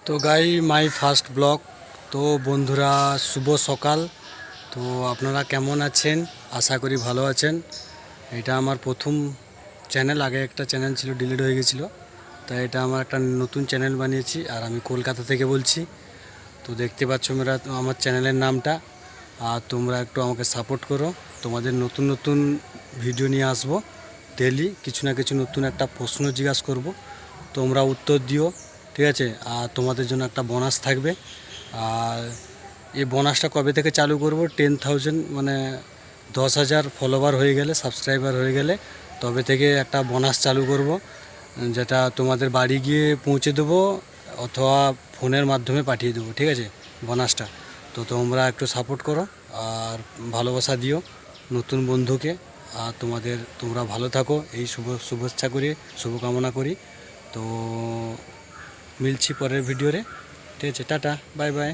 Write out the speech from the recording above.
তো গাই my first blog. তো বন্ধুরা শুভ সকাল। তো আপনারা কেমন আছেন? আশা করি ভালো আছেন। এটা আমার প্রথম চ্যানেল, আগে একটা চ্যানেল ছিল, ডিলিট হয়ে গেছিলো। তাই এটা আমার একটা নতুন চ্যানেল বানিয়েছি, আর আমি কলকাতা থেকে বলছি। তো দেখতে পাচ্ছ মেরা আমার চ্যানেলের নামটা। আর তোমরা একটু আমাকে সাপোর্ট করো। তোমাদের নতুন নতুন ভিডিও নিয়ে আসবো। ডেলি কিছু না কিছু নতুন একটা প্রশ্ন জিজ্ঞাসা করব, তোমরা উত্তর দিও, ঠিক আছে? আর তোমাদের জন্য একটা বোনাস থাকবে। আর এই বোনাসটা কবে থেকে চালু করব? 10,000 মানে 10,000 ফলোয়ার হয়ে গেলে, সাবস্ক্রাইবার হয়ে গেলে তবে থেকে একটা বোনাস চালু করব, যেটা তোমাদের বাড়ি গিয়ে পৌঁছে দেবো অথবা ফোনের মাধ্যমে পাঠিয়ে দেবো, ঠিক আছে? বোনাসটা। তো তোমরা একটু সাপোর্ট করো আর ভালোবাসা দিও নতুন বন্ধুকে। আর তোমরা ভালো থাকো, এই শুভেচ্ছা করি, শুভকামনা করি। তো মিলছি পরের ভিডিওরে, ঠিক আছে? Tata, bye bye.